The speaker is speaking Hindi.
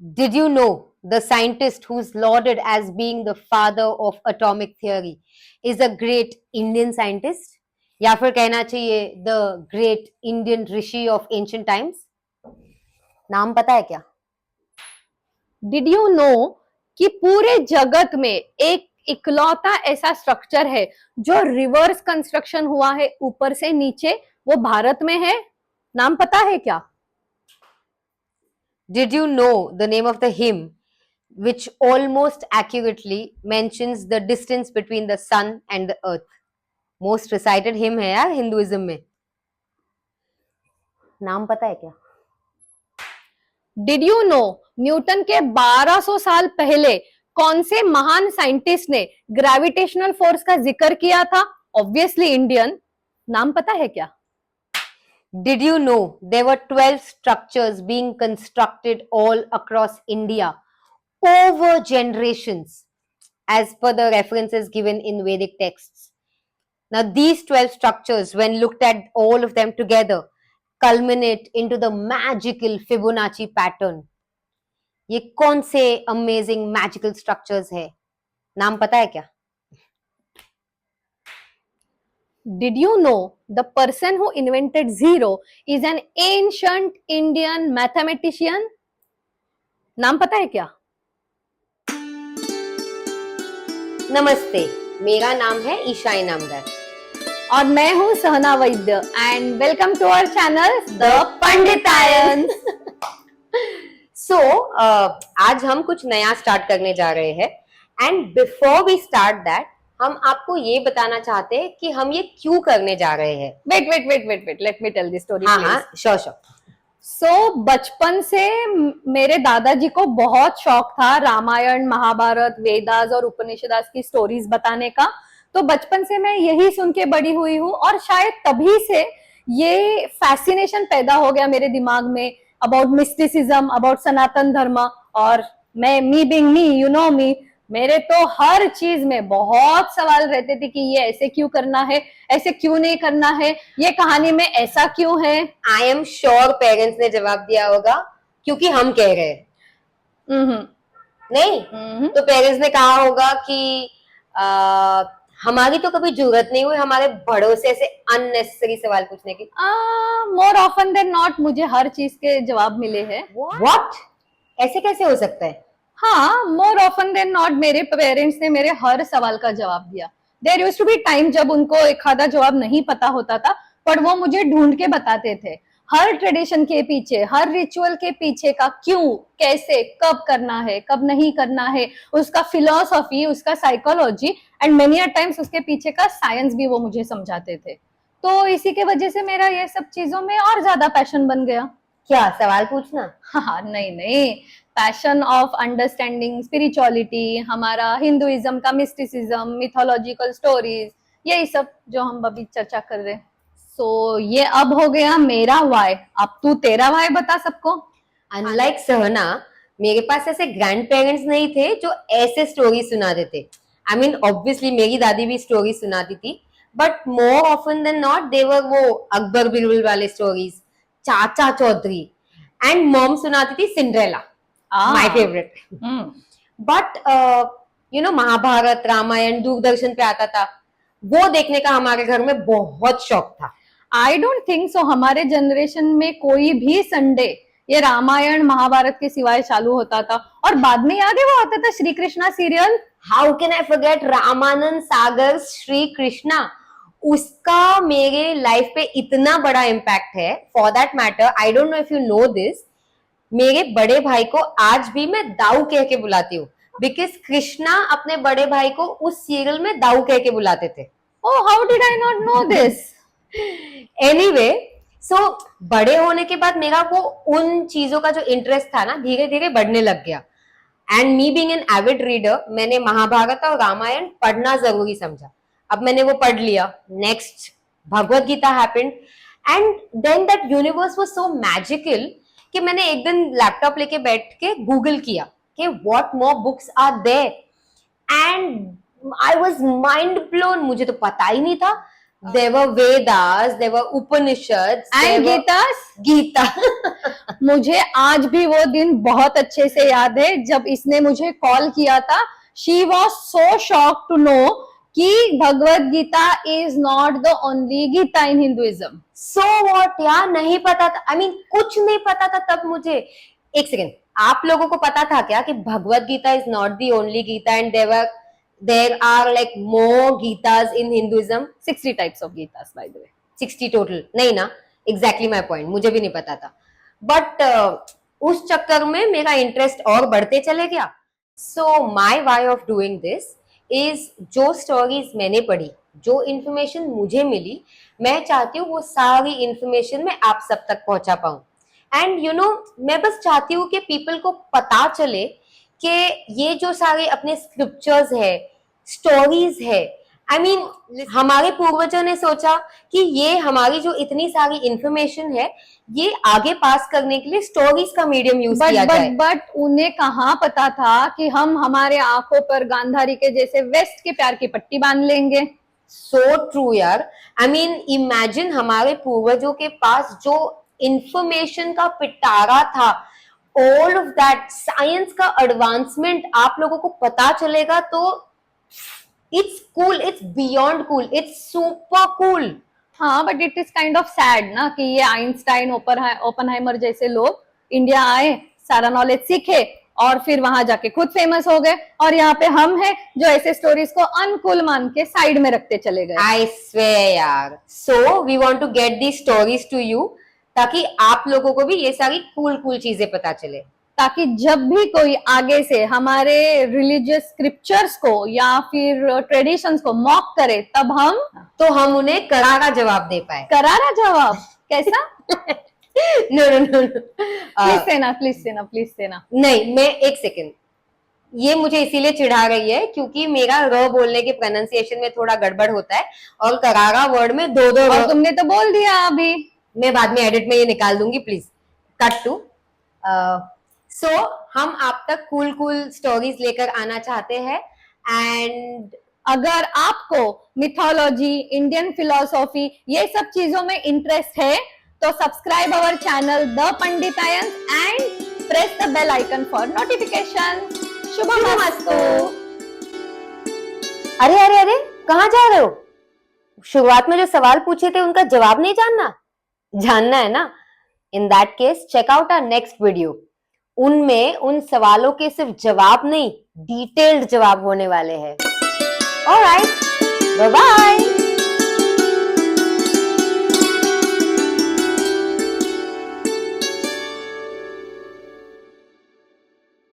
Did you know the scientist who's lauded as being the father of atomic theory is a great Indian scientist? या फिर कहना चाहिए the great Indian rishi of ancient times? नाम पता है क्या? डिड यू नो कि पूरे जगत में एक इकलौता ऐसा स्ट्रक्चर है जो रिवर्स कंस्ट्रक्शन हुआ है ऊपर से नीचे, वो भारत में है? नाम पता है क्या? Did you know the name of the hymn which almost accurately mentions the distance between the sun and the earth? Most recited hymn है यार हिंदुइज्म में. नाम पता है क्या? डिड यू नो न्यूटन के 1200 साल पहले कौन से महान साइंटिस्ट ने ग्रेविटेशनल फोर्स का जिक्र किया था? Obviously Indian. नाम पता है क्या? Did you know there were 12 structures being constructed all across India over generations as per the references given in Vedic texts? Now, these 12 structures, when looked at all of them together, culminate into the magical Fibonacci pattern. ये कौन से amazing magical structures है? नाम पता है क्या? Did you know the person who invented zero is an ancient Indian mathematician? नाम पता है क्या? नमस्ते, मेरा नाम है ईशा इनामदार और मैं हूँ Sahana Vaidya and welcome to our channel the Panditayan. So आज हम कुछ नया स्टार्ट करने जा रहे हैं and before we start that हम आपको ये बताना चाहते हैं कि हम ये क्यों करने जा रहे हैं. Wait let me tell this story. हाँ, श्योर. सो बचपन से मेरे दादाजी को बहुत शौक था रामायण, महाभारत, वेदास और उपनिषदास की स्टोरीज बताने का. तो बचपन से मैं यही सुन के बड़ी हुई हूँ और शायद तभी से ये फैसिनेशन पैदा हो गया मेरे दिमाग में अबाउट मिस्टिसिज्म, अबाउट सनातन धर्म. और मैं me being me, you know me, मेरे तो हर चीज में बहुत सवाल रहते थे कि ये ऐसे क्यों करना है, ऐसे क्यों नहीं करना है, ये कहानी में ऐसा क्यों है. आई एम श्योर पेरेंट्स ने जवाब दिया होगा क्योंकि हम कह रहे हैं. नहीं तो पेरेंट्स ने कहा होगा कि हमारी तो कभी जरूरत नहीं हुई हमारे बड़ों से ऐसे अननेसेसरी सवाल पूछने की. मोर ऑफन देन नॉट मुझे हर चीज के जवाब मिले हैं. व्हाट? ऐसे कैसे हो सकता है? हाँ, मोर ऑफन देन नॉट मेरे पेरेंट्स ने मेरे हर सवाल का जवाब दिया. There used to be time जब उनको एक आधा जवाब नहीं पता होता था, पर वो मुझे ढूंढ के बताते थे. हर ट्रेडिशन के पीछे, हर रिचुअल के पीछे का क्यों, कैसे, कब करना है, कब नहीं करना है, उसका फिलॉसफी, उसका psychology and many a times उसके पीछे का साइंस भी वो मुझे समझाते थे. तो इसी के वजह से मेरा ये सब चीजों में और ज्यादा पैशन बन गया. क्या सवाल पूछना? हाँ, नहीं, पैशन ऑफ अंडरस्टैंडिंग स्पिरिचुअलिटी, हमारा हिंदुइज्म का मिस्टिसिज्म, मिथोलॉजिकल स्टोरीज, यही सब जो हम अभी चर्चा कर रहे हैं. सो ये अब हो गया मेरा वाई. अब तू तेरा वाई बता सबको. अनलाइक सहना, मेरे पास ऐसे ग्रैंड पेरेंट्स नहीं थे जो ऐसे स्टोरी सुनाते थे. आई मीन ऑब्वियसली मेरी दादी भी स्टोरी सुनाती थी, but more often than not they were वो अकबर बिरबल वाले स्टोरीज, चाचा चौधरी, एंड मॉम सुनाती थी Cinderella, my favourite. But you know Mahabharat, Ramayan Doordarshan पे आता था, वो देखने का हमारे घर में बहुत शौक था. आई डोंट थिंक सो हमारे जनरेशन में कोई भी संडे ये रामायण महाभारत के सिवाय चालू होता था. और बाद में याद है वो आता था Shri Krishna serial. How can I forget Ramanand Sagar Shri Krishna. उसका मेरे लाइफ पे इतना बड़ा इम्पैक्ट है. For that matter I don't know if you know this, मेरे बड़े भाई को आज भी मैं दाऊ कह के बुलाती हूँ बिकॉज कृष्णा अपने बड़े भाई को उस सीरियल में दाऊ कह के बुलाते थे. Oh, how did I not know this. Anyway, so बड़े होने के बाद मेरा वो उन चीजों का जो इंटरेस्ट था ना धीरे धीरे बढ़ने लग गया. And me being an avid reader, मैंने महाभारत और रामायण पढ़ना जरूरी समझा. अब मैंने वो पढ़ लिया. Next Bhagavad Gita happened and then that universe was so magical कि मैंने एक दिन लैपटॉप लेके बैठ के गूगल किया कि what more books are there and I was mind blown. मुझे तो पता ही नहीं था. There were Vedas, there were Upanishads, and Gitas. Gita. मुझे आज भी वो दिन बहुत अच्छे से याद है जब इसने मुझे कॉल किया था. She was so shock to know कि Bhagavad Gita is not the only Gita in Hinduism. So what यार, नहीं पता था. आई मीन कुछ नहीं पता था तब मुझे. एक सेकेंड, आप लोगों को पता था क्या कि Bhagavad Gita is not the only Gita and there are like more Gitas in Hinduism? 60 types of Gitas by the way. 60 total? नहीं ना, एग्जैक्टली माय पॉइंट, मुझे भी नहीं पता था. बट उस चक्कर में मेरा इंटरेस्ट और बढ़ते चले गया. So my way of doing this is, जो स्टोरीज मैंने पढ़ी, जो इंफॉर्मेशन मुझे मिली, मैं चाहती हूँ वो सारी इंफॉर्मेशन मैं आप सब तक पहुंचा पाऊं. एंड यू नो, मैं बस चाहती हूँ कि पीपल को पता चले कि ये जो सारे अपने स्क्रिप्चर्स है, स्टोरीज है, आई मीन हमारे पूर्वजों ने सोचा कि ये हमारी जो इतनी सारी इंफॉर्मेशन है, ये आगे पास करने के लिए स्टोरीज का मीडियम यूज किया जाए. बट उन्हें कहाँ पता था कि हम हमारे आंखों पर गांधारी के जैसे वेस्ट के प्यार की पट्टी बांध लेंगे. सो ट्रू यार. आई मीन इमेजिन हमारे पूर्वजों के पास जो इंफॉर्मेशन का पिटारा था, ऑल ऑफ दैट साइंस का एडवांसमेंट आप लोगों को पता चलेगा तो it's cool, it's beyond cool, it's super cool. हाँ, but it is kind of sad ना कि ये आइंस्टाइन, ओपनहाइमर जैसे लोग इंडिया आए, सारा नॉलेज सीखे और फिर वहां जाके खुद फेमस हो गए, और यहाँ पे हम हैं जो ऐसे स्टोरीज को अनकूल मान के साइड में रखते चले गए. आई स्वेयर यार. So we want to get the stories to you, ताकि आप लोगों को भी ये सारी कूल कूल चीजें पता चले, ताकि जब भी कोई आगे से हमारे रिलीजियस स्क्रिप्चर्स को या फिर ट्रेडिशंस को मॉक करे, तब हम उन्हें करारा जवाब दे पाए. करारा जवाब कैसा? नो नो नो, प्लीज सेना. नहीं, मैं एक सेकेंड, ये मुझे इसीलिए चिढ़ा रही है क्योंकि मेरा र बोलने के प्रोनाउंसिएशन में थोड़ा गड़बड़ होता है, और करारा वर्ड में दो और तुमने तो बोल दिया अभी. मैं बाद में एडिट में ये निकाल दूंगी, प्लीज कट टू. सो हम आप तक कूल कूल स्टोरीज लेकर आना चाहते हैं. एंड अगर आपको मिथोलॉजी, इंडियन फिलोसॉफी, ये सब चीजों में इंटरेस्ट है तो subscribe our channel the Panditayans and press the bell icon for notification. शुभमस्तु. अरे अरे अरे, कहाँ जा रहे हो? शुरुआत में जो सवाल पूछे थे उनका जवाब नहीं जानना है ना? In that case check out our next video. उनमें उन सवालों के सिर्फ जवाब नहीं, डिटेल्ड जवाब होने वाले हैं. Alright, bye bye.